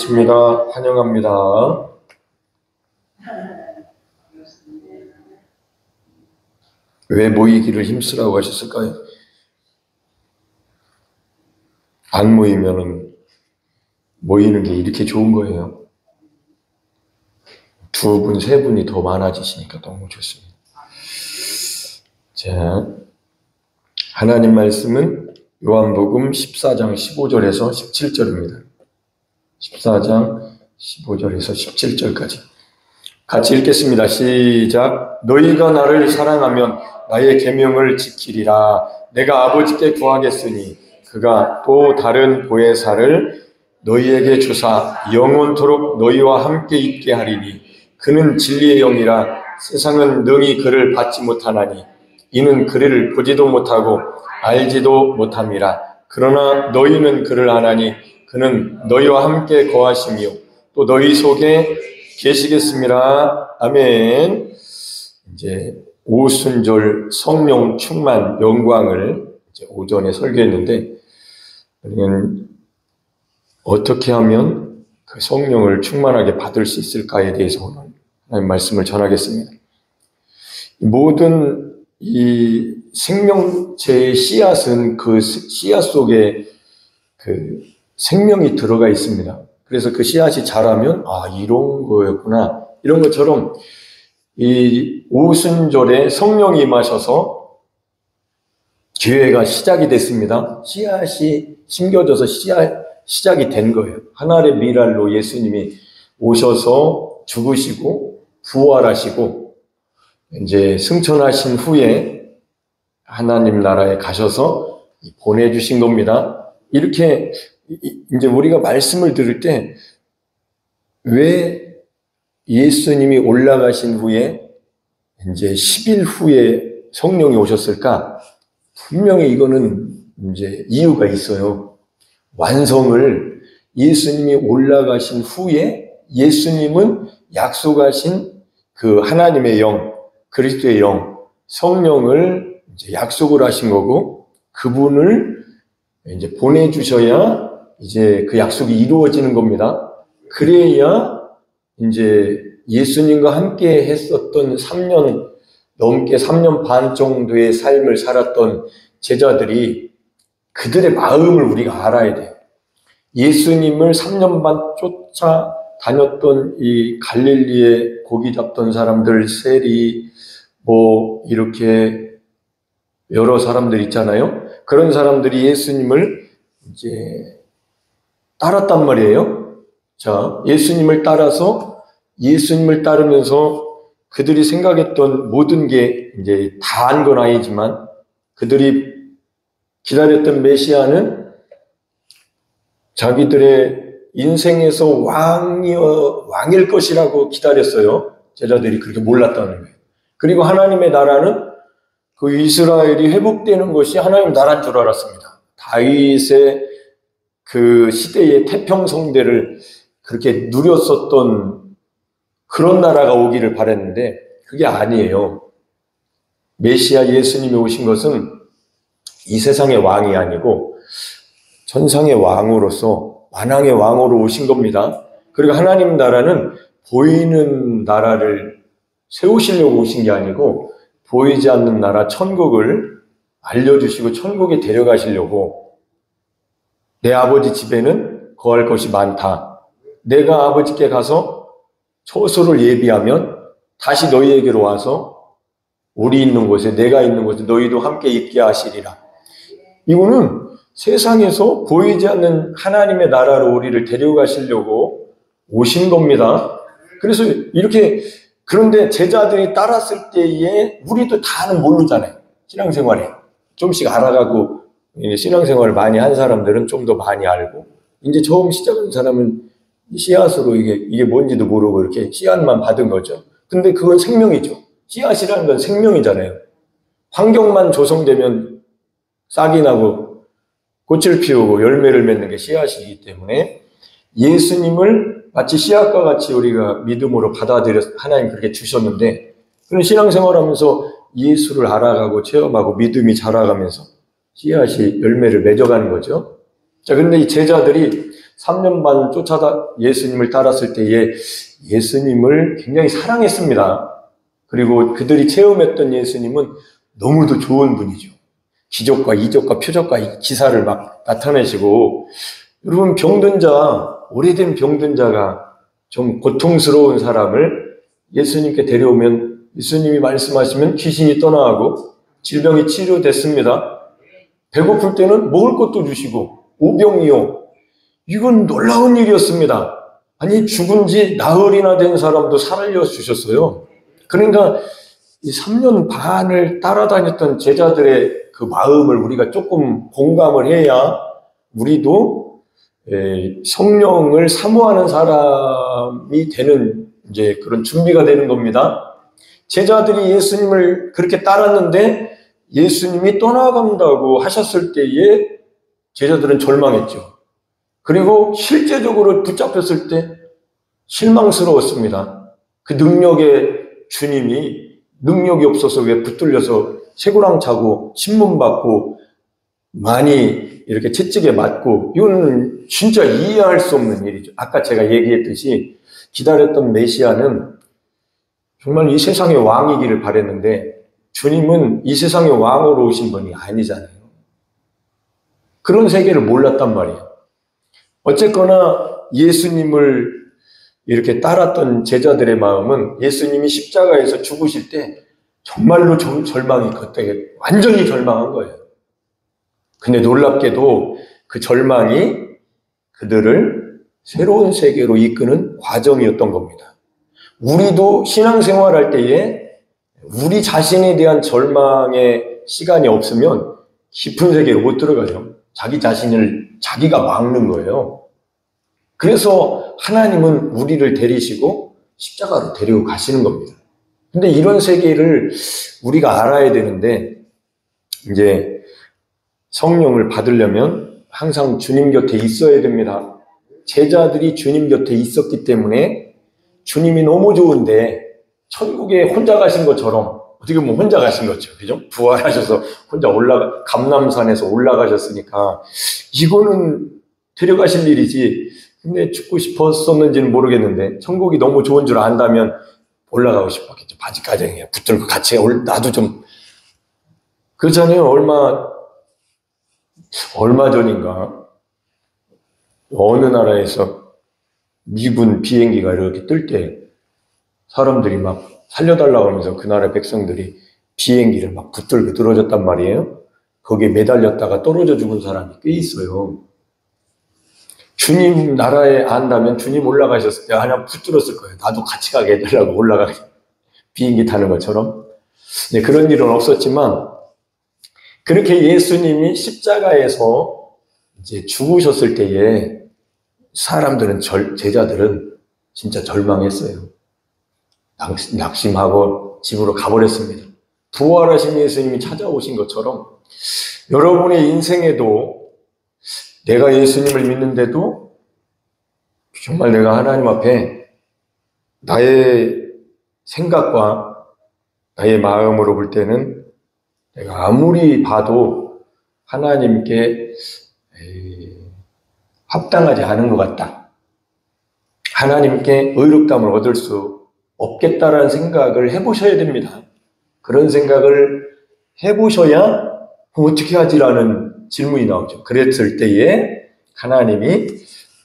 오셨습니다. 환영합니다. 왜 모이기를 힘쓰라고 하셨을까요? 안 모이면은 모이는 게 이렇게 좋은 거예요. 두 분, 세 분이 더 많아지시니까 너무 좋습니다. 자, 하나님 말씀은 요한복음 14장 15절에서 17절입니다. 14장 15절에서 17절까지 같이 읽겠습니다. 시작. 너희가 나를 사랑하면 나의 계명을 지키리라. 내가 아버지께 구하겠으니 그가 또 다른 보혜사를 너희에게 주사 영원토록 너희와 함께 있게 하리니 그는 진리의 영이라. 세상은 능히 그를 받지 못하나니 이는 그를 보지도 못하고 알지도 못함이라. 그러나 너희는 그를 아나니 그는 너희와 함께 거하시며 또 너희 속에 계시겠습니다. 아멘. 이제 오순절 성령 충만 영광을 이제 오전에 설교했는데, 우리는 어떻게 하면 그 성령을 충만하게 받을 수 있을까에 대해서 오늘 하나님 말씀을 전하겠습니다. 모든 이 생명체의 씨앗은 그 씨앗 속에 그 생명이 들어가 있습니다. 그래서 그 씨앗이 자라면 이런 거였구나, 이런 것처럼 이 오순절에 성령이 임하셔서 교회가 시작이 됐습니다. 씨앗이 심겨져서 시작이 된 거예요. 하나의 미랄로 예수님이 오셔서 죽으시고 부활하시고 이제 승천하신 후에 하나님 나라에 가셔서 보내주신 겁니다. 이렇게 이제 우리가 말씀을 들을 때 왜 예수님이 올라가신 후에 이제 10일 후에 성령이 오셨을까? 분명히 이거는 이제 이유가 있어요. 완성을 예수님이 올라가신 후에 예수님은 약속하신 그 하나님의 영, 그리스도의 영, 성령을 이제 약속을 하신 거고, 그분을 이제 보내주셔야 이제 그 약속이 이루어지는 겁니다. 그래야 이제 예수님과 함께 했었던 3년 넘게 3년 반 정도의 삶을 살았던 제자들이 그들의 마음을 우리가 알아야 돼요. 예수님을 3년 반 쫓아다녔던 이 갈릴리에 고기 잡던 사람들, 세리, 이렇게 여러 사람들 있잖아요. 그런 사람들이 예수님을 이제 따랐단 말이에요. 자, 예수님을 따르면서 그들이 생각했던 모든 게 이제 다 안 건 아니지만, 그들이 기다렸던 메시아는 자기들의 인생에서 왕일 것이라고 기다렸어요. 제자들이 그렇게 몰랐다는 거예요. 그리고 하나님의 나라는 그 이스라엘이 회복되는 것이 하나님 나라인 줄 알았습니다. 다윗의 그 시대의 태평성대를 그렇게 누렸었던 그런 나라가 오기를 바랬는데 그게 아니에요. 메시아 예수님이 오신 것은 이 세상의 왕이 아니고 천상의 왕으로서 만왕의 왕으로 오신 겁니다. 그리고 하나님 나라는 보이는 나라를 세우시려고 오신 게 아니고 보이지 않는 나라 천국을 알려주시고 천국에 데려가시려고, 내 아버지 집에는 거할 것이 많다. 내가 아버지께 가서 처소를 예비하면 다시 너희에게로 와서 우리 있는 곳에, 내가 있는 곳에 너희도 함께 있게 하시리라. 이거는 세상에서 보이지 않는 하나님의 나라로 우리를 데려가시려고 오신 겁니다. 그래서 이렇게, 그런데 제자들이 따랐을 때에 우리도 다는 모르잖아요. 신앙생활에 좀씩 알아가고, 신앙생활을 많이 한 사람들은 좀 더 많이 알고, 이제 처음 시작한 사람은 씨앗으로 이게 뭔지도 모르고 이렇게 씨앗만 받은 거죠. 근데 그건 생명이죠. 씨앗이라는 건 생명이잖아요. 환경만 조성되면 싹이 나고 꽃을 피우고 열매를 맺는 게 씨앗이기 때문에 예수님을 마치 씨앗과 같이 우리가 믿음으로 받아들여서 하나님 그렇게 주셨는데, 그런 신앙생활하면서 예수를 알아가고 체험하고 믿음이 자라가면서 씨앗이 열매를 맺어가는 거죠. 자, 근데 이 제자들이 3년 반 예수님을 따랐을 때에 예수님을 굉장히 사랑했습니다. 그리고 그들이 체험했던 예수님은 너무도 좋은 분이죠. 기적과 이적과 표적과 기사를 막 나타내시고, 여러분 오래된 병든 자가 좀 고통스러운 사람을 예수님께 데려오면 예수님이 말씀하시면 귀신이 떠나가고 질병이 치료됐습니다. 배고플 때는 먹을 것도 주시고 오병이요. 이건 놀라운 일이었습니다. 아니 죽은 지 나흘이나 된 사람도 살려주셨어요. 그러니까 이 3년 반을 따라다녔던 제자들의 그 마음을 우리가 조금 공감을 해야 우리도 성령을 사모하는 사람이 되는 이제 그런 준비가 되는 겁니다. 제자들이 예수님을 그렇게 따랐는데 예수님이 떠나간다고 하셨을 때에 제자들은 절망했죠. 그리고 실제적으로 붙잡혔을 때 실망스러웠습니다. 그 주님이 능력이 없어서 왜 붙들려서 쇠고랑 차고 신문받고 많이 이렇게 채찍에 맞고, 이거는 진짜 이해할 수 없는 일이죠. 아까 제가 얘기했듯이 기다렸던 메시아는 정말 이 세상의 왕이기를 바랬는데 주님은 이 세상의 왕으로 오신 분이 아니잖아요. 그런 세계를 몰랐단 말이에요. 어쨌거나 예수님을 이렇게 따랐던 제자들의 마음은 예수님이 십자가에서 죽으실 때 정말로 절망이 컸대요. 완전히 절망한 거예요. 근데 놀랍게도 그 절망이 그들을 새로운 세계로 이끄는 과정이었던 겁니다. 우리도 신앙생활할 때에 우리 자신에 대한 절망의 시간이 없으면 깊은 세계로 못 들어가요. 자기 자신을 자기가 막는 거예요. 그래서 하나님은 우리를 데리시고 십자가로 데리고 가시는 겁니다. 근데 이런 세계를 우리가 알아야 되는데, 이제 성령을 받으려면 항상 주님 곁에 있어야 됩니다. 제자들이 주님 곁에 있었기 때문에 주님이 너무 좋은데 천국에 혼자 가신 것처럼, 어떻게 보면 혼자 가신 거죠. 그죠? 부활하셔서 혼자 감람산에서 올라가셨으니까 이거는 데려가실 일이지. 근데 죽고 싶었었는지는 모르겠는데 천국이 너무 좋은 줄 안다면 올라가고 싶었겠죠. 바지가정에 붙들고 같이 나도 좀 그렇잖아요. 얼마 전인가 어느 나라에서 미군 비행기가 이렇게 뜰 때 사람들이 막 살려달라고 하면서 그 나라 백성들이 비행기를 막 붙들고 늘어졌단 말이에요. 거기에 매달렸다가 떨어져 죽은 사람이 꽤 있어요. 주님 나라에 안다면 주님 올라가셨을 때 하나 붙들었을 거예요. 나도 같이 가게 해달라고 비행기 타는 것처럼. 네, 그런 일은 없었지만 그렇게 예수님이 십자가에서 이제 죽으셨을 때에 제자들은 진짜 절망했어요. 낙심하고 집으로 가버렸습니다. 부활하신 예수님이 찾아오신 것처럼 여러분의 인생에도 내가 예수님을 믿는데도 정말 내가 하나님 앞에 나의 생각과 나의 마음으로 볼 때는 내가 아무리 봐도 하나님께 합당하지 않은 것 같다. 하나님께 의롭다함을 얻을 수 없겠다라는 생각을 해보셔야 됩니다. 그런 생각을 해보셔야 어떻게 하지라는 질문이 나오죠. 그랬을 때에 하나님이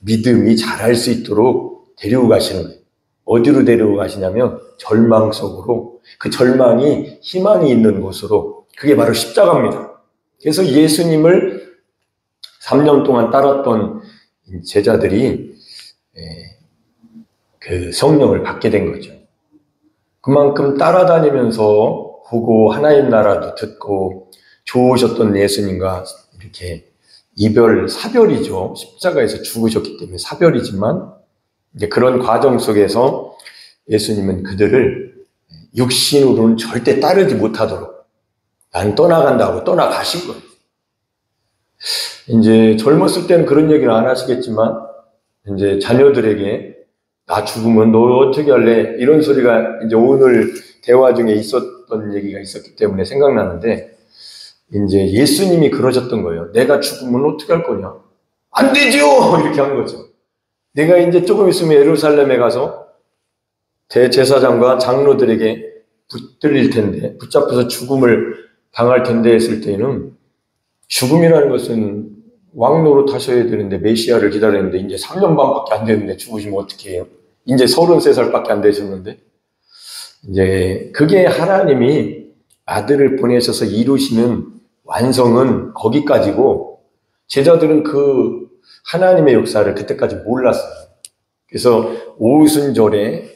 믿음이 자랄 수 있도록 데리고 가시는 거예요. 어디로 데리고 가시냐면 절망 속으로, 그 절망이 희망이 있는 곳으로, 그게 바로 십자가입니다. 그래서 예수님을 3년 동안 따랐던 제자들이 그 성령을 받게 된 거죠. 그만큼 따라다니면서 보고 하나님 나라도 듣고 좋으셨던 예수님과 이렇게 사별이죠. 십자가에서 죽으셨기 때문에 사별이지만 이제 그런 과정 속에서 예수님은 그들을 육신으로는 절대 따르지 못하도록 난 떠나간다고 떠나가신 거예요. 이제 젊었을 때는 그런 얘기를 안 하시겠지만 이제 자녀들에게 나 죽으면 너 어떻게 할래? 이런 소리가 이제 오늘 대화 중에 있었던 얘기가 있었기 때문에 생각나는데, 이제 예수님이 그러셨던 거예요. 내가 죽으면 어떻게 할 거냐? 안 되죠! 이렇게 한 거죠. 내가 이제 조금 있으면 예루살렘에 가서 대제사장과 장로들에게 붙들릴 텐데, 붙잡혀서 죽음을 당할 텐데 했을 때는, 죽음이라는 것은 왕 노릇하셔야 되는데 메시아를 기다리는데 이제 3년 반밖에 안 됐는데 죽으시면 어떻게 해요? 이제 33살밖에 안 되셨는데, 이제 그게 하나님이 아들을 보내셔서 이루시는 완성은 거기까지고, 제자들은 그 하나님의 역사를 그때까지 몰랐어요. 그래서 오순절에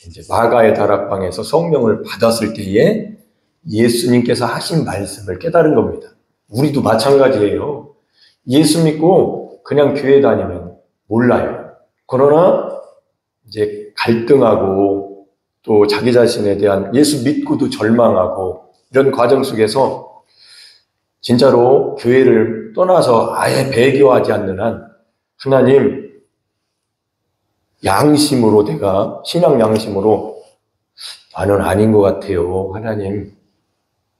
이제 마가의 다락방에서 성령을 받았을 때에 예수님께서 하신 말씀을 깨달은 겁니다. 우리도 마찬가지예요. 예수 믿고 그냥 교회 다니면 몰라요. 그러나 이제 갈등하고 또 자기 자신에 대한, 예수 믿고도 절망하고 이런 과정 속에서 진짜로 교회를 떠나서 아예 배교하지 않는 한 하나님 양심으로, 내가 신앙 양심으로 나는 아닌 것 같아요. 하나님,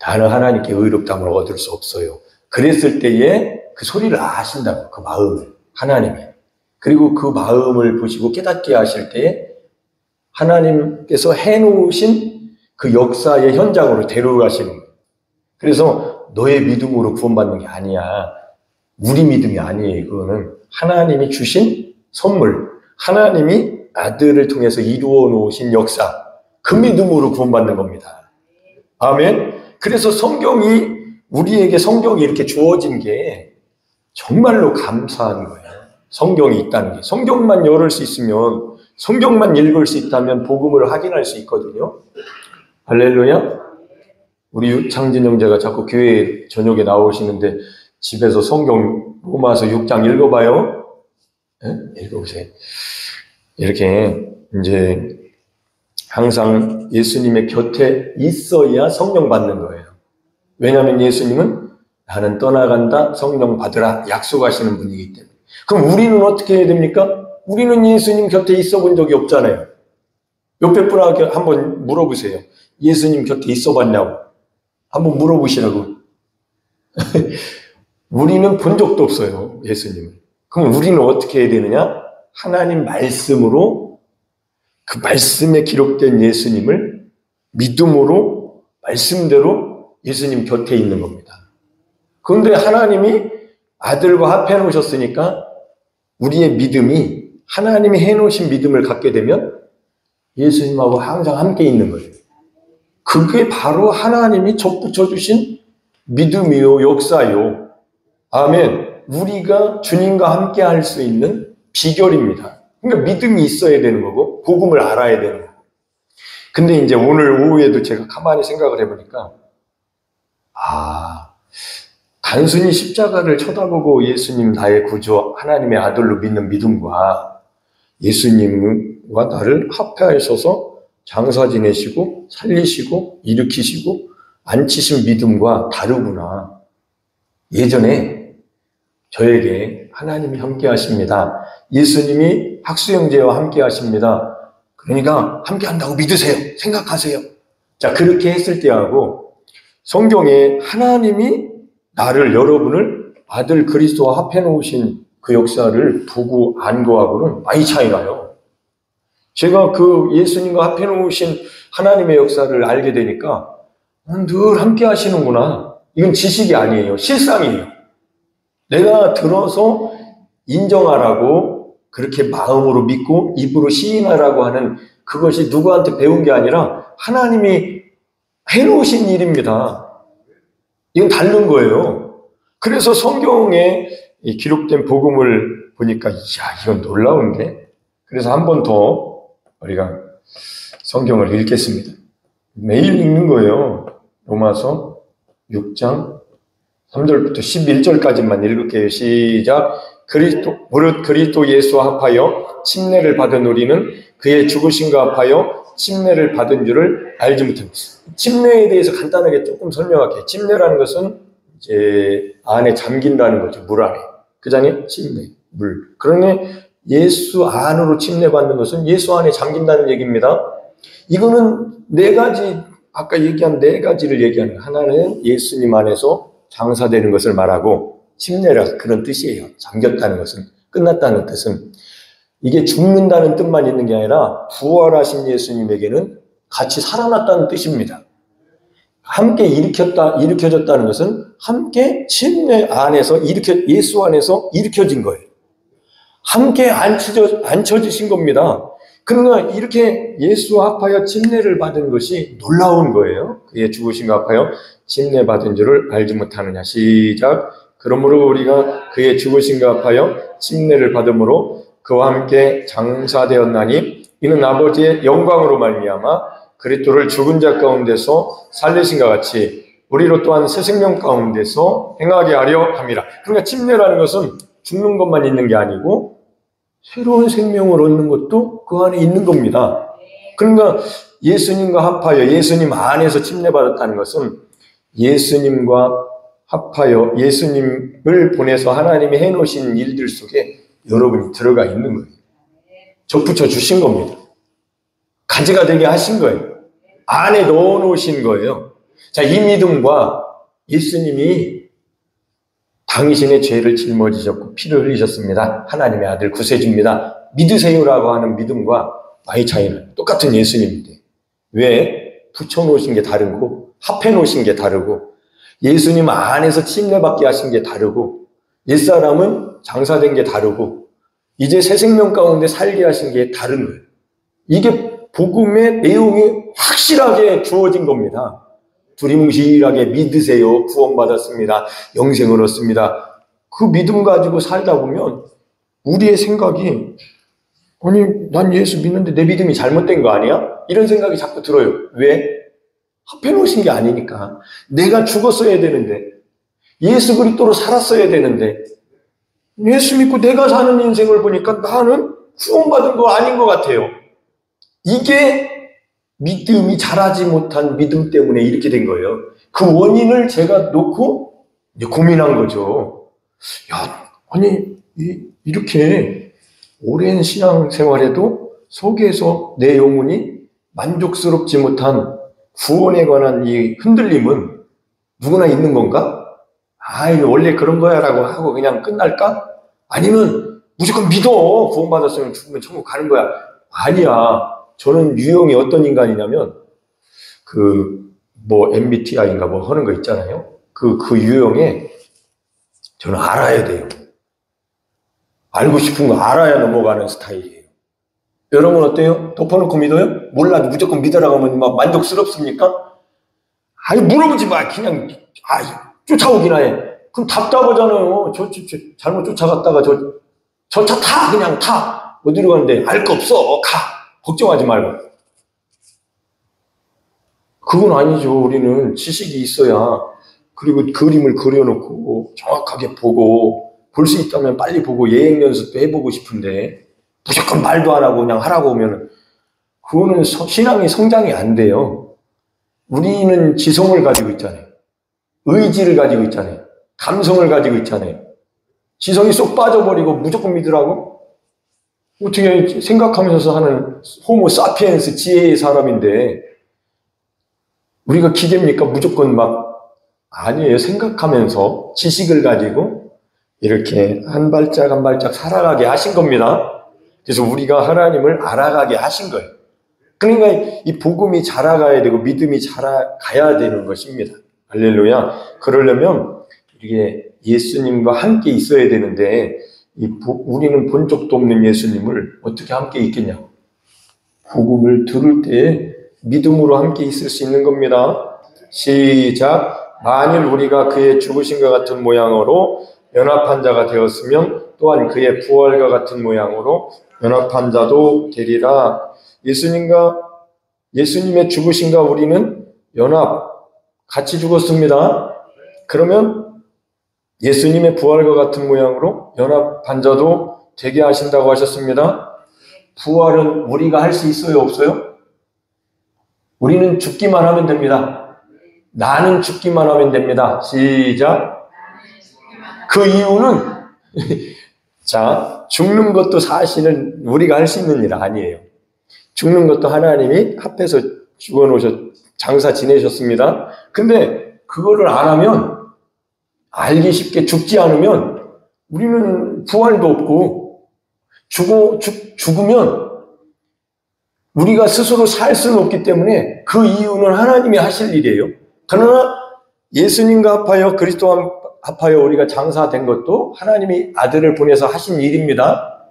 나는 하나님께 의롭다함을 얻을 수 없어요. 그랬을 때에 그 소리를 아신다고, 그 마음을 하나님이. 그리고 그 마음을 보시고 깨닫게 하실 때에 하나님께서 해놓으신 그 역사의 현장으로 데려가시는 거예요. 그래서 너의 믿음으로 구원받는 게 아니야. 우리 믿음이 아니에요. 그거는 하나님이 주신 선물, 하나님이 아들을 통해서 이루어 놓으신 역사, 그 믿음으로 구원받는 겁니다. 아멘. 그래서 우리에게 성경이 이렇게 주어진 게 정말로 감사한 거예요. 성경이 있다는 게. 성경만 열을 수 있으면, 성경만 읽을 수 있다면 복음을 확인할 수 있거든요. 할렐루야. 우리 창진 형제가 자꾸 교회 저녁에 나오시는데 집에서 성경 로마서 6장 읽어봐요. 네? 읽어보세요. 이렇게 이제 항상 예수님의 곁에 있어야 성령 받는 거예요. 왜냐하면 예수님은 나는 떠나간다, 성령 받으라 약속하시는 분이기 때문에. 그럼 우리는 어떻게 해야 됩니까? 우리는 예수님 곁에 있어 본 적이 없잖아요. 옆에 분에게 한번 물어보세요. 예수님 곁에 있어 봤냐고. 한번 물어보시라고. 우리는 본 적도 없어요, 예수님을. 그럼 우리는 어떻게 해야 되느냐? 하나님 말씀으로, 그 말씀에 기록된 예수님을 믿음으로, 말씀대로 예수님 곁에 있는 겁니다. 그런데 하나님이 아들과 합해 놓으셨으니까 우리의 믿음이, 하나님이 해놓으신 믿음을 갖게 되면 예수님하고 항상 함께 있는 거예요. 그게 바로 하나님이 접붙여 주신 믿음이요, 역사요. 아멘. 우리가 주님과 함께 할 수 있는 비결입니다. 그러니까 믿음이 있어야 되는 거고, 복음을 알아야 되는 거고. 근데 이제 오늘 오후에도 제가 가만히 생각을 해보니까, 단순히 십자가를 쳐다보고 예수님 나의 구주, 하나님의 아들로 믿는 믿음과 예수님과 나를 합해하셔서 장사 지내시고 살리시고 일으키시고 앉히신 믿음과 다르구나. 예전에 저에게 하나님이 함께 하십니다. 예수님이 학수형제와 함께 하십니다. 그러니까 함께 한다고 믿으세요. 생각하세요. 자, 그렇게 했을 때하고 성경에 하나님이 나를, 여러분을 아들 그리스도와 합해 놓으신 그 역사를 보고 안 거하고는 많이 차이 나요. 제가 그 예수님과 합해 놓으신 하나님의 역사를 알게 되니까 늘 함께 하시는구나. 이건 지식이 아니에요. 실상이에요. 내가 들어서 인정하라고 그렇게 마음으로 믿고 입으로 시인하라고 하는 그것이 누구한테 배운 게 아니라 하나님이 해놓으신 일입니다. 이건 다른 거예요. 그래서 성경에 기록된 복음을 보니까 이건 놀라운데. 그래서 한 번 더 우리가 성경을 읽겠습니다. 매일 읽는 거예요. 로마서 6장 3절부터 11절까지만 읽을게요. 시작. 무릇 그리스도 예수와 합하여 침례를 받은 우리는 그의 죽으심과 합하여 침례를 받은 줄을 알지 못합니다. 침례에 대해서 간단하게 조금 설명할게요. 침례라는 것은 이제 안에 잠긴다는 거죠. 물 안에. 그 장에 침례, 물. 그러니 예수 안으로 침례받는 것은 예수 안에 잠긴다는 얘기입니다. 이거는 네 가지, 아까 얘기한 네 가지를 얘기하는 거예요. 하나는 예수님 안에서 장사되는 것을 말하고, 침례라 그런 뜻이에요. 잠겼다는 것은, 끝났다는 뜻은. 이게 죽는다는 뜻만 있는 게 아니라 부활하신 예수님에게는 같이 살아났다는 뜻입니다. 함께 일으켜졌다는 것은 함께 침례 안에서 예수 안에서 일으켜진 거예요. 함께 앉혀지신 겁니다. 그러나 이렇게 예수와 합하여 침례를 받은 것이 놀라운 거예요. 그의 죽으심과 합하여 침례 받은 줄을 알지 못하느냐. 시작. 그러므로 우리가 그의 죽으심과 합하여 침례를 받음으로 그와 함께 장사되었나니 이는 아버지의 영광으로 말미암아 그리스도를 죽은 자 가운데서 살리신과 같이 우리로 또한 새 생명 가운데서 행하게 하려 함이라. 그러니까 침례라는 것은 죽는 것만 있는 게 아니고 새로운 생명을 얻는 것도 그 안에 있는 겁니다. 그러니까 예수님과 합하여 예수님 안에서 침례받았다는 것은 예수님과 합하여 예수님을 보내서 하나님이 해놓으신 일들 속에 여러분이 들어가 있는 거예요. 접붙여 주신 겁니다. 가지가 되게 하신 거예요. 안에 넣어놓으신 거예요. 자, 이 믿음과 예수님이 당신의 죄를 짊어지셨고 피를 흘리셨습니다. 하나님의 아들 구세주입니다. 믿으세요라고 하는 믿음과 많이 차이는 똑같은 예수님인데 왜 붙여놓으신 게 다르고 합해놓으신 게 다르고 예수님 안에서 침례받게 하신 게 다르고 옛사람은 장사된 게 다르고 이제 새 생명 가운데 살게 하신 게 다른 거예요. 이게 복음의 내용이 확실하게 주어진 겁니다. 두리뭉실하게 믿으세요. 구원받았습니다. 영생을 얻습니다. 그 믿음 가지고 살다 보면 우리의 생각이 아니 난 예수 믿는데 내 믿음이 잘못된 거 아니야? 이런 생각이 자꾸 들어요. 왜? 합해놓으신 게 아니니까. 내가 죽었어야 되는데 예수 그리스도로 살았어야 되는데 예수 믿고 내가 사는 인생을 보니까 나는 구원받은 거 아닌 것 같아요. 이게 믿음이 자라지 못한 믿음 때문에 이렇게 된 거예요. 그 원인을 제가 놓고 이제 고민한 거죠. 야, 아니 이렇게 오랜 신앙생활에도 속에서 내 영혼이 만족스럽지 못한 구원에 관한 이 흔들림은 누구나 있는 건가? 원래 그런 거야 라고 하고 그냥 끝날까? 아니면 무조건 믿어. 구원받았으면 죽으면 천국 가는 거야. 아니야. 저는 유형이 어떤 인간이냐면 MBTI인가 하는 거 있잖아요. 그 유형에 저는 알아야 돼요. 알고 싶은 거 알아야 넘어가는 스타일이에요. 여러분 어때요? 덮어놓고 믿어요? 몰라도 무조건 믿으라고 하면 막 만족스럽습니까? 물어보지 마. 그냥 쫓아오기나 해. 그럼 답답하잖아요. 저 잘못 쫓아갔다가 저 차 타. 그냥 타. 어디로 가는데 알 거 없어. 가. 걱정하지 말고. 그건 아니죠. 우리는 지식이 있어야 그리고 그림을 그려놓고 정확하게 보고 볼 수 있다면 빨리 보고 예행 연습도 해보고 싶은데 무조건 말도 안 하고 그냥 하라고 하면 그거는 신앙이 성장이 안 돼요. 우리는 지성을 가지고 있잖아요. 의지를 가지고 있잖아요. 감성을 가지고 있잖아요. 지성이 쏙 빠져버리고 무조건 믿으라고? 어떻게 생각하면서 하는 호모 사피엔스 지혜의 사람인데 우리가 기계입니까? 무조건 아니에요. 생각하면서 지식을 가지고 이렇게 한 발짝 한 발짝 살아가게 하신 겁니다. 그래서 우리가 하나님을 알아가게 하신 거예요. 그러니까 이 복음이 자라가야 되고 믿음이 자라가야 되는 것입니다. 할렐루야. 그러려면 이게 예수님과 함께 있어야 되는데 우리는 본 적도 없는 예수님을 어떻게 함께 있겠냐? 복음을 들을 때 믿음으로 함께 있을 수 있는 겁니다. 시작. 만일 우리가 그의 죽으심과 같은 모양으로 연합한 자가 되었으면 또한 그의 부활과 같은 모양으로 연합한 자도 되리라. 예수님의 죽으심과 우리는 같이 죽었습니다. 그러면 예수님의 부활과 같은 모양으로 연합한 자도 되게 하신다고 하셨습니다. 부활은 우리가 할 수 있어요? 없어요? 우리는 죽기만 하면 됩니다. 나는 죽기만 하면 됩니다. 시작. 그 이유는 죽는 것도 사실은 우리가 할 수 있는 일 아니에요. 죽는 것도 하나님이 합해서 장사 지내셨습니다. 근데 그거를 안 하면 알기 쉽게 죽지 않으면 우리는 부활도 없고 죽으면 우리가 스스로 살 수는 없기 때문에 그 이유는 하나님이 하실 일이에요. 그러나 예수님과 합하여 그리스도와 합하여 우리가 장사된 것도 하나님이 아들을 보내서 하신 일입니다.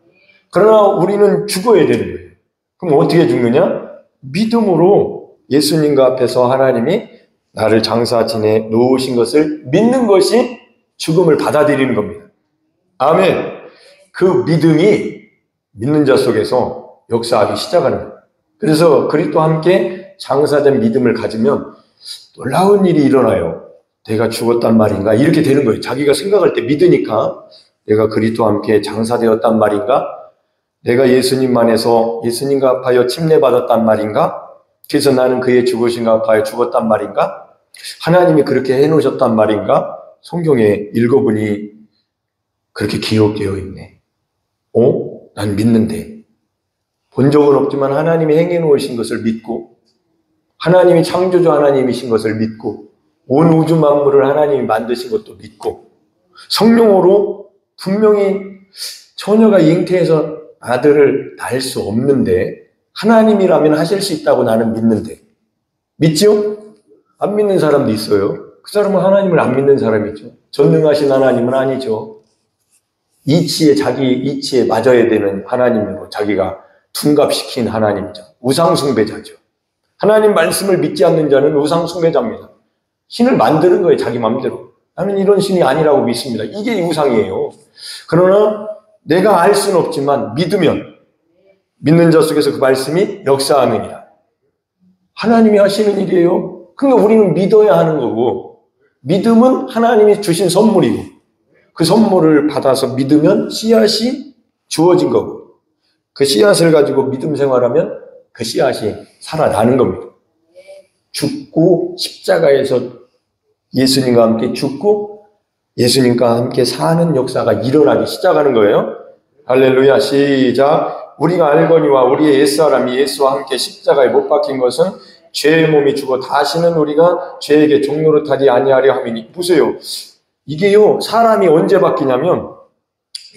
그러나 우리는 죽어야 되는 거예요. 그럼 어떻게 죽느냐? 믿음으로 예수님과 앞에서 하나님이 나를 장사 지내 놓으신 것을 믿는 것이 죽음을 받아들이는 겁니다. 아멘. 그 믿음이 믿는 자 속에서 역사하기 시작하는 거예요. 그래서 그리스도와 함께 장사된 믿음을 가지면 놀라운 일이 일어나요. 내가 죽었단 말인가? 이렇게 되는 거예요. 자기가 생각할 때 믿으니까 내가 그리스도와 함께 장사되었단 말인가? 내가 예수님 안에서 예수님과 합하여 침례받았단 말인가? 그래서 나는 그의 죽으신가 합하여 죽었단 말인가? 하나님이 그렇게 해놓으셨단 말인가? 성경에 읽어보니 그렇게 기록되어 있네. 난 믿는데. 본 적은 없지만 하나님이 행해놓으신 것을 믿고 하나님이 창조주 하나님이신 것을 믿고 온 우주 만물을 하나님이 만드신 것도 믿고 성령으로 분명히 처녀가 잉태해서 아들을 낳을 수 없는데 하나님이라면 하실 수 있다고 나는 믿는데 믿지요? 안 믿는 사람도 있어요. 그 사람은 하나님을 안 믿는 사람이죠. 전능하신 하나님은 아니죠. 자기 이치에 맞아야 되는 하나님으로 자기가 둔갑시킨 하나님이죠. 우상숭배자죠. 하나님 말씀을 믿지 않는 자는 우상숭배자입니다. 신을 만드는 거예요. 자기 마음대로. 나는 이런 신이 아니라고 믿습니다. 이게 우상이에요. 그러나 내가 알 수는 없지만 믿으면 믿는 자 속에서 그 말씀이 역사하느니라. 하나님이 하시는 일이에요. 그러니까 우리는 믿어야 하는 거고 믿음은 하나님이 주신 선물이고 그 선물을 받아서 믿으면 씨앗이 주어진 거고 그 씨앗을 가지고 믿음 생활하면 그 씨앗이 살아나는 겁니다. 죽고 십자가에서 예수님과 함께 죽고 예수님과 함께 사는 역사가 일어나기 시작하는 거예요. 할렐루야. 시작. 우리가 알거니와 우리의 옛사람이 예수와 함께 십자가에 못 박힌 것은 죄의 몸이 죽어 다시는 우리가 죄에게 종로를 타지 아니하려 함이니. 보세요. 이게요. 사람이 언제 바뀌냐면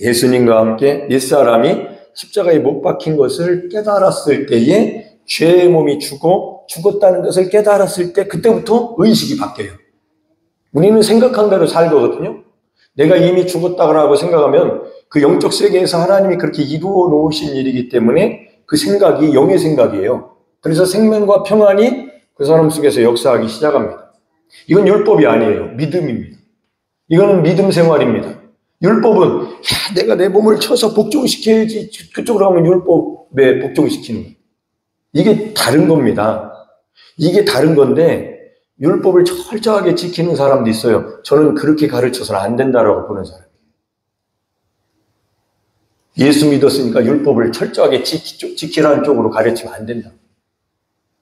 예수님과 함께 옛사람이 십자가에 못 박힌 것을 깨달았을 때에 죄의 몸이 죽었다는 것을 깨달았을 때 그때부터 의식이 바뀌어요. 우리는 생각한 대로 살거든요. 내가 이미 죽었다고 생각하면 그 영적 세계에서 하나님이 그렇게 이루어 놓으신 일이기 때문에 그 생각이 영의 생각이에요. 그래서 생명과 평안이 그 사람 속에서 역사하기 시작합니다. 이건 율법이 아니에요. 믿음입니다. 이거는 믿음 생활입니다. 율법은 내가 내 몸을 쳐서 복종시켜야지 그쪽으로 가면 율법에 복종시키는 거예요. 이게 다른 겁니다. 이게 다른 건데 율법을 철저하게 지키는 사람도 있어요. 저는 그렇게 가르쳐서는 안 된다라고 보는 사람이에요. 예수 믿었으니까 율법을 철저하게 지키라는 쪽으로 가르치면 안 된다.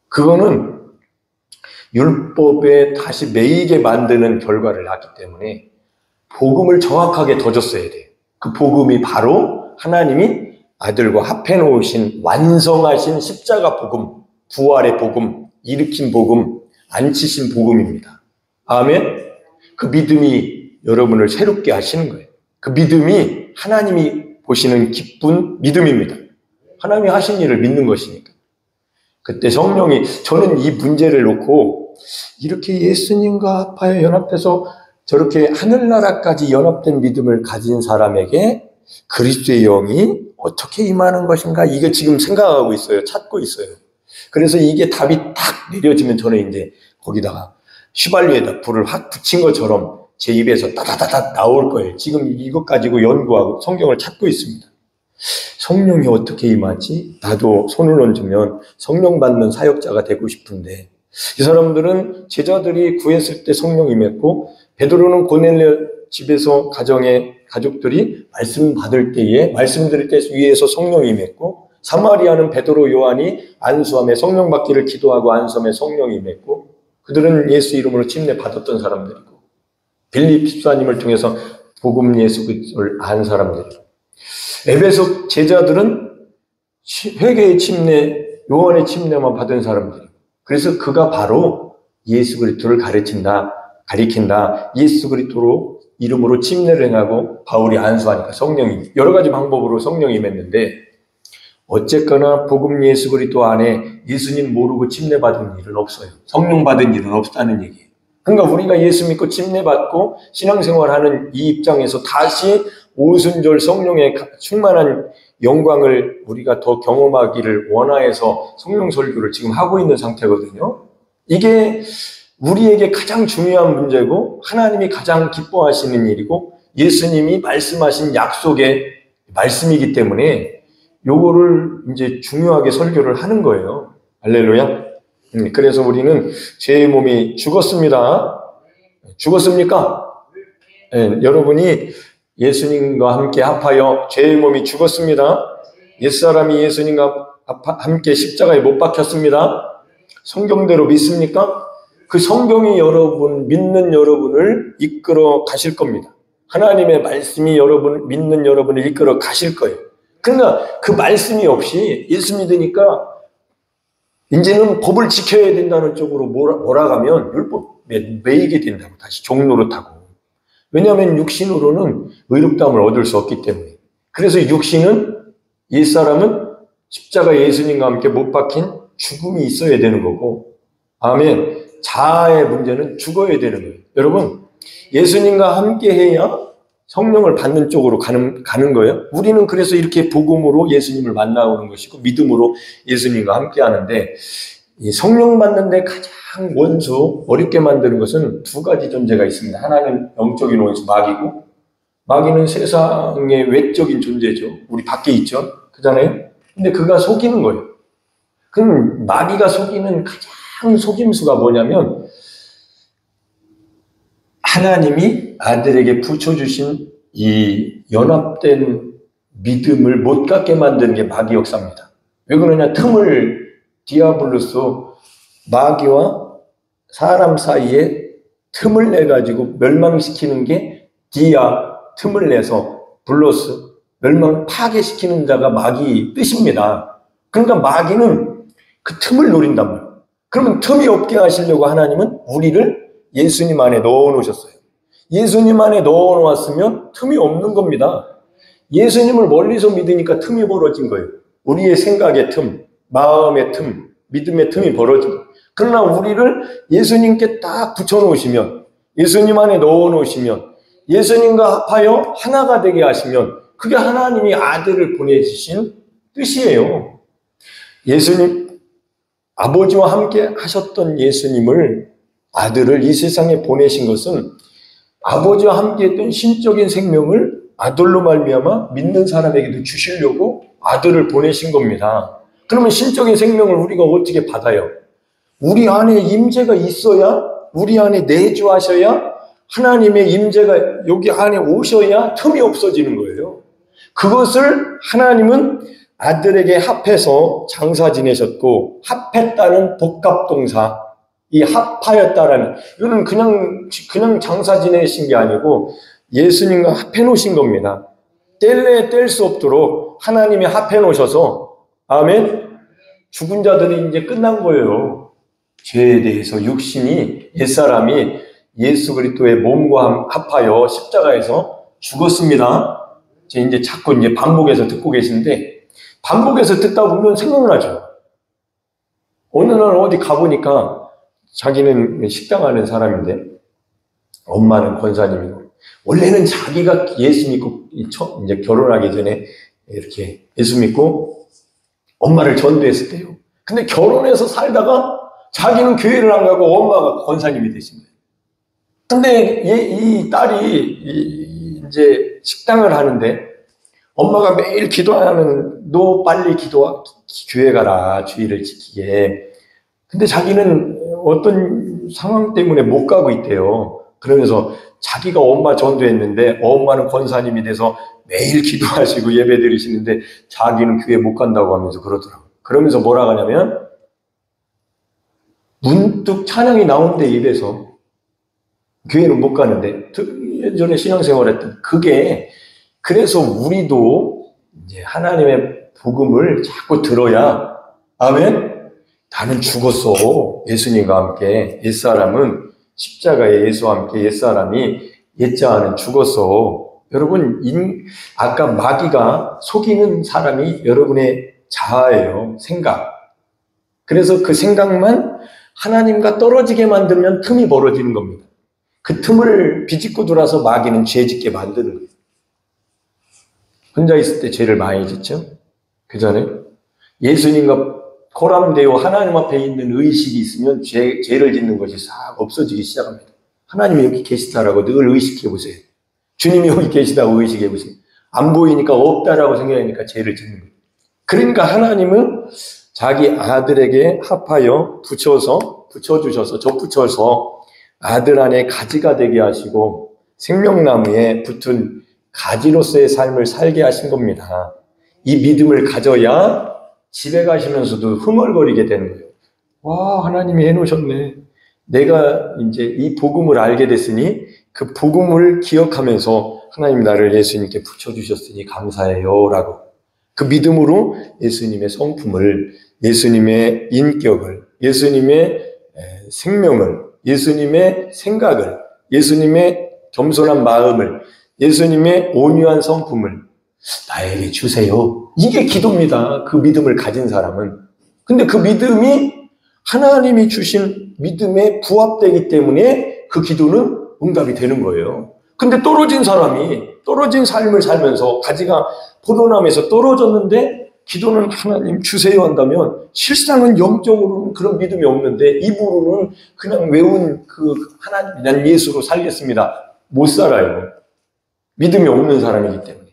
그거는 율법에 다시 매이게 만드는 결과를 낳기 때문에 복음을 정확하게 더 줬어야 돼요. 그 복음이 바로 하나님이 아들과 합해 놓으신 완성하신 십자가 복음, 부활의 복음, 일으킨 복음, 안치신 복음입니다. 아멘. 그 믿음이 여러분을 새롭게 하시는 거예요. 그 믿음이 하나님이 보시는 기쁜 믿음입니다. 하나님이 하신 일을 믿는 것이니까. 그때 성령이 저는 이 문제를 놓고 이렇게 예수님과 합하여 연합해서 저렇게 하늘나라까지 연합된 믿음을 가진 사람에게 그리스도의 영이 어떻게 임하는 것인가 이게 지금 생각하고 있어요. 찾고 있어요. 그래서 이게 답이 딱 내려지면 저는 이제 거기다가 휘발유에다 불을 확 붙인 것처럼 제 입에서 따다다다 나올 거예요. 지금 이것 가지고 연구하고 성경을 찾고 있습니다. 성령이 어떻게 임하지? 나도 손을 얹으면 성령 받는 사역자가 되고 싶은데 이 사람들은 제자들이 구했을 때 성령이 임했고 베드로는 고넬료 집에서 가족들이 말씀 받을 때에 말씀 들을 때 위에서 성령이 임했고 사마리아는 베드로 요한이 안수함에 성령 받기를 기도하고 안수함에 성령이 임했고 그들은 예수 이름으로 침례 받았던 사람들이고 빌립 집사님을 통해서 복음 예수 그리스도를 안 사람들이고 에베소 제자들은 회개의 침례 요한의 침례만 받은 사람들이고 그래서 그가 바로 예수 그리스도를 가리킨다 예수 그리스도로 이름으로 침례를 행하고 바울이 안수하니까 성령이 여러 가지 방법으로 성령이 임했는데 어쨌거나 복음 예수 그리스도 안에 예수님 모르고 침례 받은 일은 없어요. 성령 받은 일은 없다는 얘기예요. 그러니까 우리가 예수 믿고 침례 받고 신앙생활하는 이 입장에서 다시 오순절 성령의 충만한 영광을 우리가 더 경험하기를 원하여서 성령 설교를 지금 하고 있는 상태거든요. 이게 우리에게 가장 중요한 문제고 하나님이 가장 기뻐하시는 일이고 예수님이 말씀하신 약속의 말씀이기 때문에 요거를 이제 중요하게 설교를 하는 거예요. 할렐루야. 그래서 우리는 죄의 몸이 죽었습니다. 죽었습니까? 네, 여러분이 예수님과 함께 합하여 죄의 몸이 죽었습니다. 옛사람이 예수님과 함께 십자가에 못 박혔습니다. 성경대로 믿습니까? 그 성경이 여러분, 믿는 여러분을 이끌어 가실 겁니다. 하나님의 말씀이 믿는 여러분을 이끌어 가실 거예요. 그러나 그 말씀이 없이 예수 믿으니까 이제는 법을 지켜야 된다는 쪽으로 몰아가면 율법에 매이게 된다고 다시 종노릇하고. 왜냐하면 육신으로는 의롭다함을 얻을 수 없기 때문에. 그래서 육신은 옛사람은 십자가 예수님과 함께 못 박힌 죽음이 있어야 되는 거고 아멘. 자아의 문제는 죽어야 되는 거예요. 여러분 예수님과 함께 해야 성령을 받는 쪽으로 가는 거예요. 우리는 그래서 이렇게 복음으로 예수님을 만나오는 것이고 믿음으로 예수님과 함께 하는데 이 성령 받는데 가장 원수 어렵게 만드는 것은 두 가지 존재가 있습니다. 하나는 영적인 원수 마귀고 마귀는 세상의 외적인 존재죠. 우리 밖에 있죠. 그잖아요. 근데 그가 속이는 거예요. 그럼 마귀가 속이는 가장 속임수가 뭐냐면 하나님이 아들에게 붙여주신 이 연합된 믿음을 못 갖게 만드는 게 마귀 역사입니다. 왜 그러냐? 디아블로스 마귀와 사람 사이에 틈을 내가지고 멸망시키는 게 틈을 내서 블로스 파괴시키는 자가 마귀 뜻입니다. 그러니까 마귀는 그 틈을 노린단 말이에요. 그러면 틈이 없게 하시려고 하나님은 우리를 예수님 안에 넣어놓으셨어요. 예수님 안에 넣어놓았으면 틈이 없는 겁니다. 예수님을 멀리서 믿으니까 틈이 벌어진 거예요. 우리의 생각의 틈, 마음의 틈, 믿음의 틈이 벌어진 거예요. 그러나 우리를 예수님께 딱 붙여놓으시면, 예수님 안에 넣어놓으시면, 예수님과 합하여 하나가 되게 하시면 그게 하나님이 아들을 보내주신 뜻이에요. 예수님, 아버지와 함께 하셨던 예수님을 아들을 이 세상에 보내신 것은 아버지와 함께 했던 신적인 생명을 아들로 말미암아 믿는 사람에게도 주시려고 아들을 보내신 겁니다. 그러면 신적인 생명을 우리가 어떻게 받아요? 우리 안에 임재가 있어야, 우리 안에 내주하셔야, 하나님의 임재가 여기 안에 오셔야 틈이 없어지는 거예요. 그것을 하나님은 아들에게 합해서 장사 지내셨고, 합했다는 복합동사, 이 합하였다라는, 이거는 그냥 장사 지내신 게 아니고 예수님과 합해 놓으신 겁니다. 뗄래 뗄 수 없도록 하나님이 합해 놓으셔서, 아멘. 죽은 자들이 이제 끝난 거예요. 죄에 대해서 육신이, 옛사람이 예수 그리스도의 몸과 합하여 십자가에서 죽었습니다. 이제 자꾸 이제 반복해서 듣고 계시는데, 반복해서 듣다 보면 생각나죠. 어느 날 어디 가보니까 자기는 식당 하는 사람인데 엄마는 권사님이고 원래는 자기가 예수 믿고 이제 결혼하기 전에 이렇게 예수 믿고 엄마를 전도했을 때요. 근데 결혼해서 살다가 자기는 교회를 안 가고 엄마가 권사님이 되신 거예요. 근데 이 딸이 이제 식당을 하는데 엄마가 매일 기도하는 너 빨리 교회 가라 주의를 지키게. 근데 자기는 어떤 상황 때문에 못 가고 있대요. 그러면서 자기가 엄마 전도했는데 엄마는 권사님이 돼서 매일 기도하시고 예배 드리시는데 자기는 교회 못 간다고 하면서 그러더라고요. 그러면서 뭐라 하냐면 문득 찬양이 나오는데 입에서 교회는 못 가는데 예전에 신앙생활 했던 그게 그래서 우리도 이제 하나님의 복음을 자꾸 들어야 아멘. 나는 죽었어. 예수님과 함께. 옛사람은 십자가에 예수와 함께 옛사람이 옛자아는 죽었어. 여러분, 아까 마귀가 속이는 사람이 여러분의 자아예요. 생각. 그래서 그 생각만 하나님과 떨어지게 만들면 틈이 벌어지는 겁니다. 그 틈을 비집고 돌아서 마귀는 죄 짓게 만드는 거예요. 혼자 있을 때 죄를 많이 짓죠? 그 전에 예수님과 코람되어 하나님 앞에 있는 의식이 있으면 죄를 짓는 것이 싹 없어지기 시작합니다. 하나님이 여기 계시다라고 늘 의식해 보세요. 주님이 여기 계시다고 의식해 보세요. 안 보이니까 없다라고 생각하니까 죄를 짓는 거예요. 그러니까 하나님은 자기 아들에게 합하여 붙여주셔서 접붙여서 아들 안에 가지가 되게 하시고 생명나무에 붙은 가지로서의 삶을 살게 하신 겁니다. 이 믿음을 가져야 집에 가시면서도 흥얼거리게 되는 거예요. 와, 하나님이 해놓으셨네. 내가 이제 이 복음을 알게 됐으니 그 복음을 기억하면서 하나님 나를 예수님께 붙여주셨으니 감사해요 라고 그 믿음으로 예수님의 성품을, 예수님의 인격을, 예수님의 생명을, 예수님의 생각을, 예수님의 겸손한 마음을, 예수님의 온유한 성품을 나에게 주세요. 이게 기도입니다. 그 믿음을 가진 사람은. 근데 그 믿음이 하나님이 주신 믿음에 부합되기 때문에 그 기도는 응답이 되는 거예요. 근데 떨어진 사람이 떨어진 삶을 살면서 가지가 포도나무에서 떨어졌는데 기도는 하나님 주세요 한다면 실상은 영적으로는 그런 믿음이 없는데 입으로는 그냥 외운 그 하나님 난 예수로 살겠습니다. 못 살아요. 믿음이 없는 사람이기 때문에.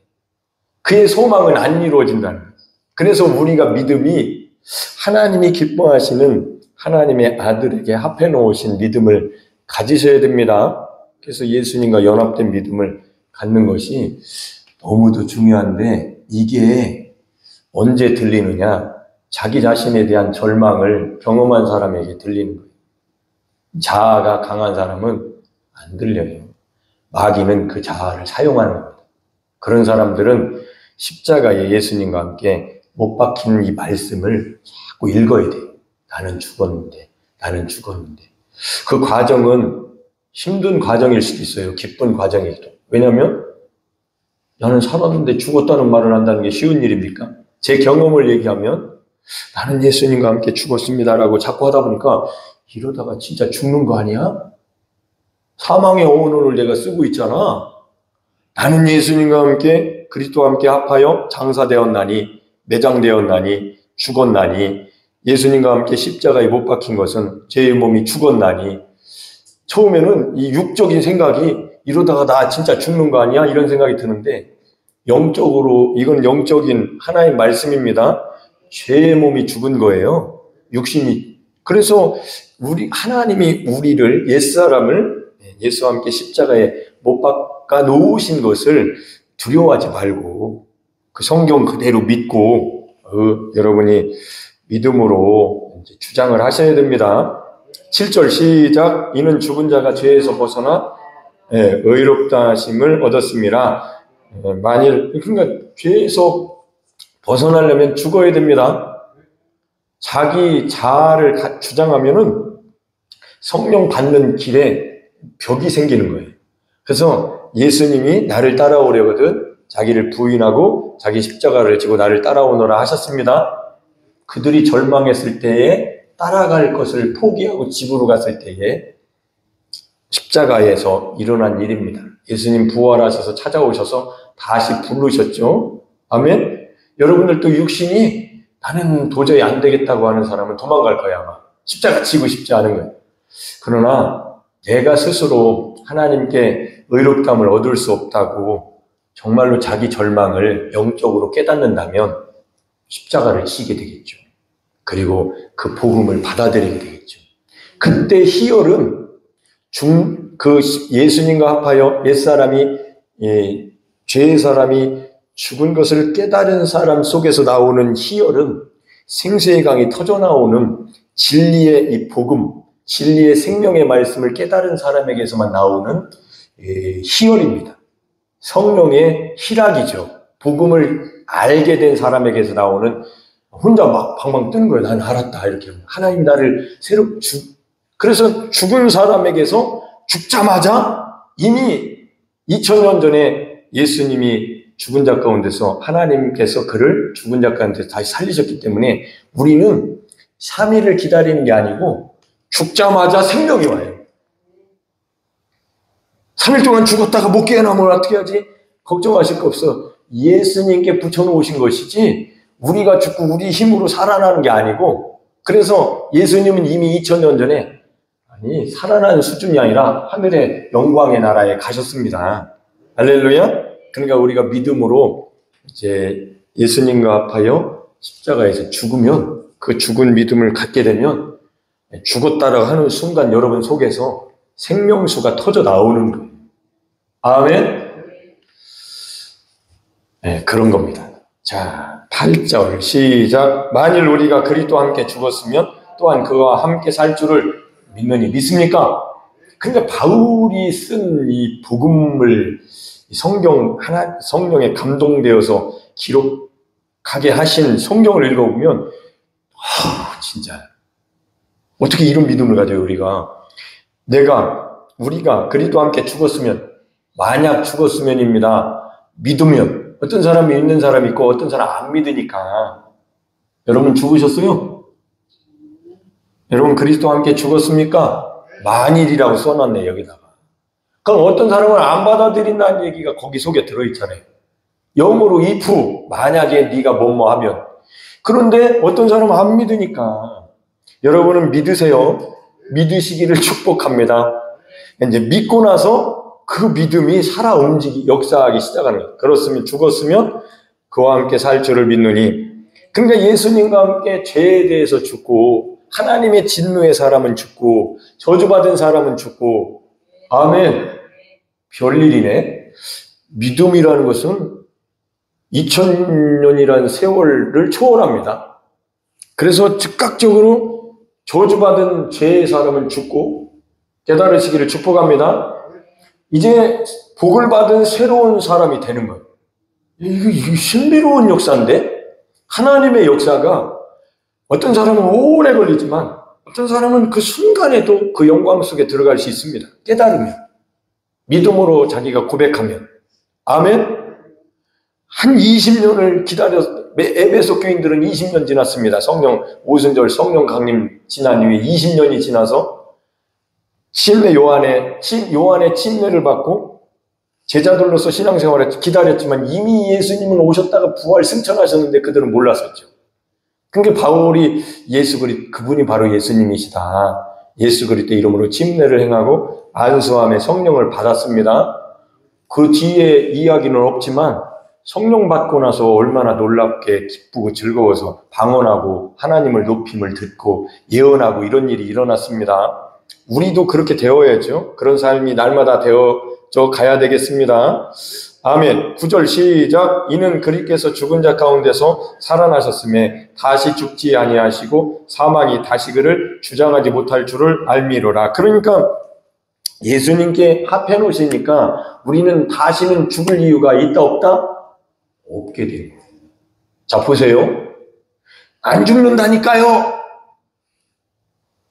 그의 소망은 안 이루어진다는 거예요. 그래서 우리가 믿음이 하나님이 기뻐하시는 하나님의 아들에게 합해 놓으신 믿음을 가지셔야 됩니다. 그래서 예수님과 연합된 믿음을 갖는 것이 너무도 중요한데 이게 언제 들리느냐? 자기 자신에 대한 절망을 경험한 사람에게 들리는 거예요. 자아가 강한 사람은 안 들려요. 마귀는 그 자아를 사용하는 겁니다. 그런 사람들은 십자가에 예수님과 함께 못 박힌 이 말씀을 자꾸 읽어야 돼요. 나는 죽었는데, 나는 죽었는데. 그 과정은 힘든 과정일 수도 있어요. 기쁜 과정이기도. 왜냐하면 나는 살았는데 죽었다는 말을 한다는 게 쉬운 일입니까? 제 경험을 얘기하면 나는 예수님과 함께 죽었습니다라고 자꾸 하다 보니까 이러다가 진짜 죽는 거 아니야? 사망의 어원을 내가 쓰고 있잖아. 나는 예수님과 함께 그리스도와 함께 합하여 장사되었나니 매장되었나니 죽었나니 예수님과 함께 십자가에 못 박힌 것은 제 몸이 죽었나니 처음에는 이 육적인 생각이 이러다가 나 진짜 죽는 거 아니야? 이런 생각이 드는데 영적으로 이건 영적인 하나의 말씀입니다. 죄의 몸이 죽은 거예요. 육신이. 그래서 하나님이 우리를 옛사람을 예수와 함께 십자가에 못 박아 놓으신 것을 두려워하지 말고 그 성경 그대로 믿고 여러분이 믿음으로 이제 주장을 하셔야 됩니다. 7절 시작. 이는 죽은 자가 죄에서 벗어나 의롭다 하심을 얻었습니다. 만일 그러니까 죄에서 벗어나려면 죽어야 됩니다. 자기 자아를 주장하면은 성령 받는 길에 벽이 생기는 거예요. 그래서 예수님이 나를 따라오려거든 자기를 부인하고 자기 십자가를 지고 나를 따라오너라 하셨습니다. 그들이 절망했을 때에 따라갈 것을 포기하고 집으로 갔을 때에 십자가에서 일어난 일입니다. 예수님 부활하셔서 찾아오셔서 다시 부르셨죠. 아멘. 여러분들도 육신이 나는 도저히 안 되겠다고 하는 사람은 도망갈 거야 아마. 십자가 지고 싶지 않은 거예요. 그러나 내가 스스로 하나님께 의롭담을 얻을 수 없다고 정말로 자기 절망을 영적으로 깨닫는다면 십자가를 지게 되겠죠. 그리고 그 복음을 받아들이게 되겠죠. 그때 희열은 그 예수님과 합하여 옛사람이 죄의 사람이 죽은 것을 깨달은 사람 속에서 나오는 희열은 생수의 강이 터져나오는 진리의 이 복음, 진리의 생명의 말씀을 깨달은 사람에게서만 나오는 희열입니다. 성령의 희락이죠. 복음을 알게 된 사람에게서 나오는 혼자 막 방방 뜨는 거예요. 난 알았다 이렇게. 하나님이 나를 그래서 죽은 사람에게서 죽자마자 이미 2000년 전에 예수님이 죽은 자 가운데서 하나님께서 그를 죽은 자 가운데서 다시 살리셨기 때문에 우리는 3일을 기다리는 게 아니고 죽자마자 생명이 와요. 3일 동안 죽었다가 못 깨어나면 어떻게 하지? 걱정하실 거 없어. 예수님께 붙여놓으신 것이지 우리가 죽고 우리 힘으로 살아나는 게 아니고, 그래서 예수님은 이미 2000년 전에 살아나는 수준이 아니라 하늘의 영광의 나라에 가셨습니다. 할렐루야. 그러니까 우리가 믿음으로 이제 예수님과 합하여 십자가에서 죽으면, 그 죽은 믿음을 갖게 되면 죽었다라고 하는 순간 여러분 속에서 생명수가 터져 나오는 거예요. 아멘. 네, 그런 겁니다. 자, 8절 시작. 만일 우리가 그리스도와 함께 죽었으면 또한 그와 함께 살 줄을 믿느니. 믿습니까? 그러니까 바울이 쓴 이 복음을 성령에 감동되어서 기록하게 하신 성경을 읽어보면 진짜 어떻게 이런 믿음을 가져요? 우리가 그리스도와 함께 죽었으면, 만약 죽었으면입니다. 믿으면, 어떤 사람이 믿는 사람이 있고 어떤 사람 안 믿으니까. 여러분 죽으셨어요? 여러분 그리스도와 함께 죽었습니까? 만일이라고 써놨네 여기다가. 그럼 어떤 사람은 안 받아들인다는 얘기가 거기 속에 들어있잖아요. 영어로 if, 만약에 네가 뭐뭐 하면. 그런데 어떤 사람은 안 믿으니까. 여러분은 믿으세요. 믿으시기를 축복합니다. 이제 믿고 나서 그 믿음이 살아 역사하기 시작하는 거예요. 그렇으면 죽었으면 그와 함께 살 줄을 믿느니. 그러니까 예수님과 함께 죄에 대해서 죽고, 하나님의 진노의 사람은 죽고, 저주받은 사람은 죽고. 아멘. 별일이네. 믿음이라는 것은 2000년이라는 세월을 초월합니다. 그래서 즉각적으로 저주받은 죄의 사람은 죽고, 깨달으시기를 축복합니다. 이제 복을 받은 새로운 사람이 되는 거예요. 이거 신비로운 역사인데? 하나님의 역사가 어떤 사람은 오래 걸리지만 어떤 사람은 그 순간에도 그 영광 속에 들어갈 수 있습니다. 깨달으면. 믿음으로 자기가 고백하면. 아멘? 한 20년을 에베소 교인들은 20년 지났습니다. 오순절 성령 강림 지난 이후에 20년이 지나서 요한의 침례를 받고 제자들로서 신앙생활을 기다렸지만 이미 예수님은 오셨다가 부활 승천하셨는데 그들은 몰랐었죠. 그러니까 바울이 그분이 바로 예수님이시다. 예수 그리스도 이름으로 침례를 행하고 안수함에 성령을 받았습니다. 그 뒤에 이야기는 없지만 성령 받고 나서 얼마나 놀랍게 기쁘고 즐거워서 방언하고 하나님을 높임을 듣고 예언하고 이런 일이 일어났습니다. 우리도 그렇게 되어야죠. 그런 삶이 날마다 되어져 가야 되겠습니다. 아멘. 9절 시작. 이는 그리스도께서 죽은 자 가운데서 살아나셨음에 다시 죽지 아니하시고 사망이 다시 그를 주장하지 못할 줄을 알미로라. 그러니까 예수님께 합해 놓으시니까 우리는 다시는 죽을 이유가 있다 없다? 없게 됩니다. 자 보세요. 안 죽는다니까요.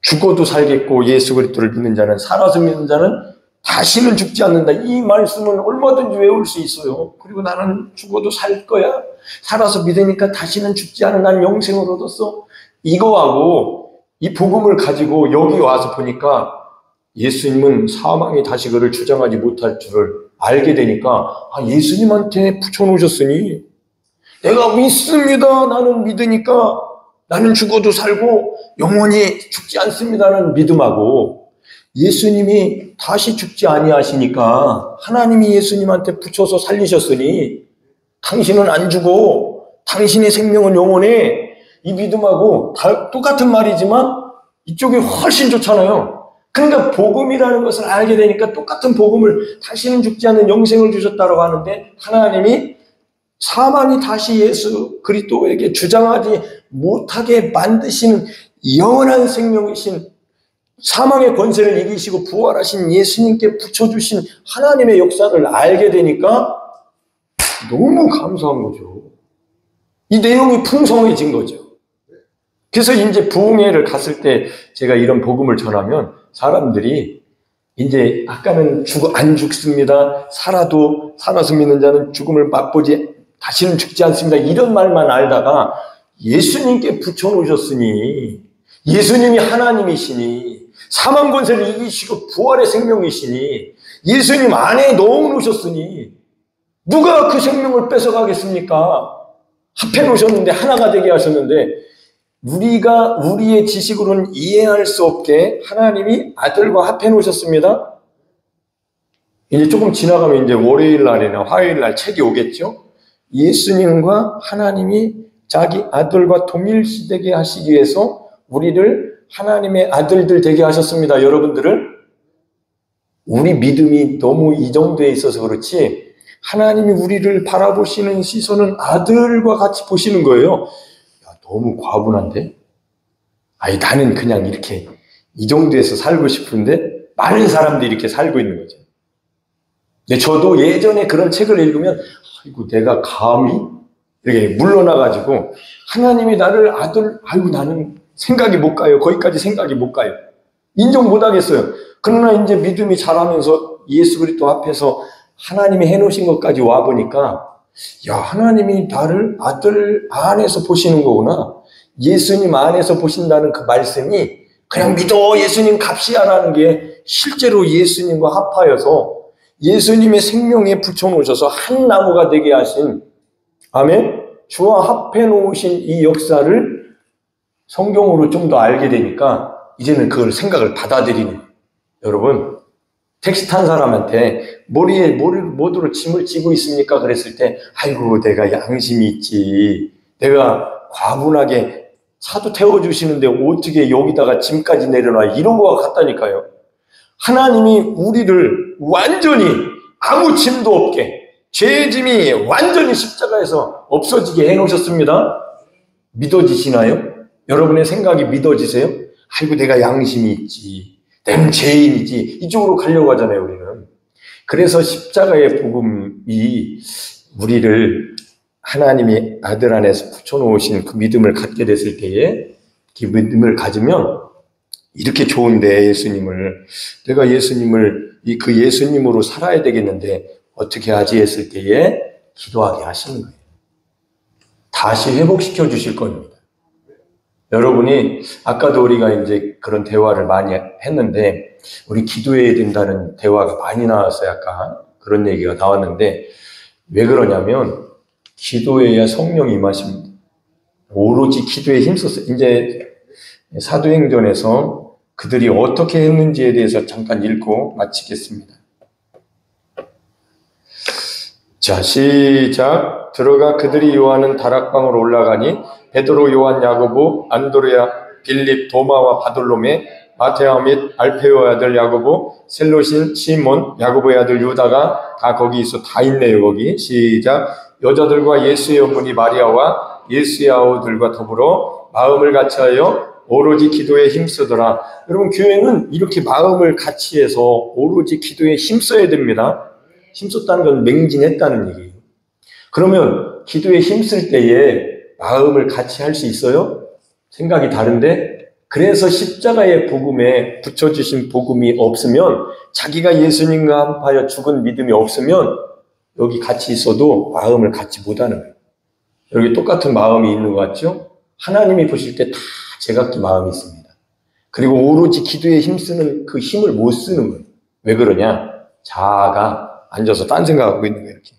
죽어도 살겠고 예수 그리스도를 믿는 자는, 살아서 믿는 자는 다시는 죽지 않는다. 이 말씀은 얼마든지 외울 수 있어요. 그리고 나는 죽어도 살 거야. 살아서 믿으니까 다시는 죽지 않은 난 영생을 얻었어. 이거하고 이 복음을 가지고 여기 와서 보니까 예수님은 사망이 다시 그를 주장하지 못할 줄을 알게 되니까 예수님한테 붙여놓으셨으니 내가 믿습니다. 나는 믿으니까 나는 죽어도 살고 영원히 죽지 않습니다라는 믿음하고, 예수님이 다시 죽지 아니하시니까 하나님이 예수님한테 붙여서 살리셨으니 당신은 안 죽어. 당신의 생명은 영원해. 이 믿음하고 똑같은 말이지만 이쪽이 훨씬 좋잖아요. 그러니까 복음이라는 것을 알게 되니까 똑같은 복음을 다시는 죽지 않는 영생을 주셨다고 하는데, 하나님이 사망이 다시 예수 그리스도에게 주장하지 못하게 만드시는 영원한 생명이신, 사망의 권세를 이기시고 부활하신 예수님께 붙여주신 하나님의 역사를 알게 되니까 너무 감사한 거죠. 이 내용이 풍성해진 거죠. 그래서 이제 부흥회를 갔을 때 제가 이런 복음을 전하면 사람들이 이제 아까는 안 죽습니다. 살아서 믿는 자는 죽음을 맛보지 다시는 죽지 않습니다. 이런 말만 알다가 예수님께 붙여놓으셨으니, 예수님이 하나님이시니, 사망 권세를 이기시고 부활의 생명이시니, 예수님 안에 넣어놓으셨으니 누가 그 생명을 뺏어가겠습니까? 합해놓으셨는데, 하나가 되게 하셨는데, 우리의 지식으로는 이해할 수 없게 하나님이 아들과 합해놓으셨습니다. 이제 조금 지나가면 이제 월요일 날이나 화요일 날 책이 오겠죠? 예수님과 하나님이 자기 아들과 동일시되게 하시기 위해서 우리를 하나님의 아들들 되게 하셨습니다. 여러분들을. 우리 믿음이 너무 이 정도에 있어서 그렇지, 하나님이 우리를 바라보시는 시선은 아들과 같이 보시는 거예요. 야, 너무 과분한데? 아니, 나는 그냥 이렇게 이 정도에서 살고 싶은데 많은 사람들이 이렇게 살고 있는 거죠. 근데 저도 예전에 그런 책을 읽으면, 아이고, 내가 감히 이렇게 물러나가지고 하나님이 나를 아이고, 나는 생각이 못 가요. 거기까지 생각이 못 가요. 인정 못 하겠어요. 그러나 이제 믿음이 자라면서 예수 그리스도 앞에서 하나님이 해놓으신 것까지 와보니까, 야, 하나님이 나를 아들 안에서 보시는 거구나. 예수님 안에서 보신다는 그 말씀이 그냥 믿어 예수님 값이야라는 게 실제로 예수님과 합하여서 예수님의 생명에 붙여놓으셔서 한 나무가 되게 하신, 아멘, 주와 합해 놓으신 이 역사를 성경으로 좀 더 알게 되니까 이제는 그걸 생각을 받아들이는. 여러분, 택시 탄 사람한테 머리에 뭐로 짐을 지고 있습니까? 그랬을 때, 아이고, 내가 양심이 있지. 내가 과분하게 차도 태워주시는데 어떻게 여기다가 짐까지 내려놔. 이런 거와 같다니까요. 하나님이 우리를 완전히 아무 짐도 없게, 죄의 짐이 완전히 십자가에서 없어지게 해놓으셨습니다. 믿어지시나요? 여러분의 생각이 믿어지세요? 아이고, 내가 양심이 있지. 내가 죄인이지. 이쪽으로 가려고 하잖아요, 우리는. 그래서 십자가의 복음이 우리를 하나님이 아들 안에서 붙여놓으신 그 믿음을 갖게 됐을 때에, 그 믿음을 가지면 이렇게 좋은데 내가 예수님을 그 예수님으로 살아야 되겠는데 어떻게 하지 했을 때에 기도하게 하시는 거예요. 다시 회복시켜 주실 겁니다. 여러분이 아까도 우리가 이제 그런 대화를 많이 했는데, 우리 기도해야 된다는 대화가 많이 나왔어요. 아까 그런 얘기가 나왔는데, 왜 그러냐면 기도해야 성령이 임하십니다. 오로지 기도에 힘써서 이제 사도행전에서 그들이 어떻게 했는지에 대해서 잠깐 읽고 마치겠습니다. 자, 시작. 들어가 그들이 요하는 다락방으로 올라가니 베드로, 요한, 야고보, 안드레아, 빌립, 도마와 바돌로메, 마테아 및 알페오의 아들 야고보, 셀롯인 시몬, 야고보의 아들 유다가 다 거기 있어. 다 있네요, 거기. 시작. 여자들과 예수의 어머니 마리아와 예수의 아우들과 더불어 마음을 같이하여 오로지 기도에 힘쓰더라. 여러분, 교회는 이렇게 마음을 같이해서 오로지 기도에 힘써야 됩니다. 힘썼다는 건 맹진했다는 얘기예요. 그러면 기도에 힘쓸 때에 마음을 같이 할 수 있어요? 생각이 다른데? 그래서 십자가의 복음에 붙여주신 복음이 없으면, 자기가 예수님과 합하여 죽은 믿음이 없으면 여기 같이 있어도 마음을 같이 못하는 거예요. 여기 똑같은 마음이 있는 것 같죠? 하나님이 보실 때 다 제각기 마음이 있습니다. 그리고 오로지 기도에 힘쓰는 그 힘을 못 쓰는 거예요. 왜 그러냐? 자아가 앉아서 딴 생각하고 있는 거예요, 이렇게.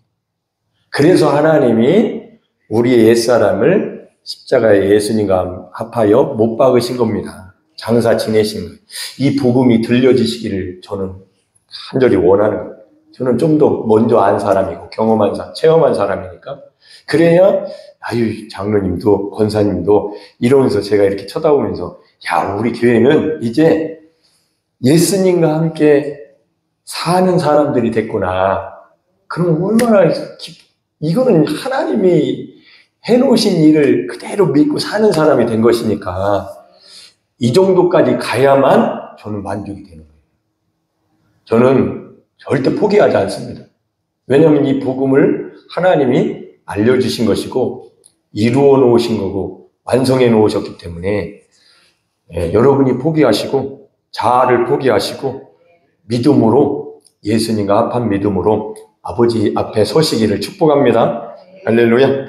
그래서 하나님이 우리의 옛사람을 십자가에 예수님과 합하여 못 박으신 겁니다. 장사 지내신 거예요. 이 복음이 들려지시기를 저는 간절히 원하는 거예요. 저는 좀 더 먼저 안 사람이고 체험한 사람이니까. 그래야 장로님도 권사님도 이러면서 제가 이렇게 쳐다보면서, 야, 우리 교회는 이제 예수님과 함께 사는 사람들이 됐구나. 그럼 얼마나 이거는 하나님이 해놓으신 일을 그대로 믿고 사는 사람이 된 것이니까 이 정도까지 가야만 저는 만족이 되는 거예요. 저는 절대 포기하지 않습니다. 왜냐하면 이 복음을 하나님이 알려주신 것이고 이루어 놓으신 거고 완성해 놓으셨기 때문에, 여러분이 포기하시고 자아를 포기하시고 믿음으로, 예수님과 합한 믿음으로 아버지 앞에 서시기를 축복합니다. 할렐루야.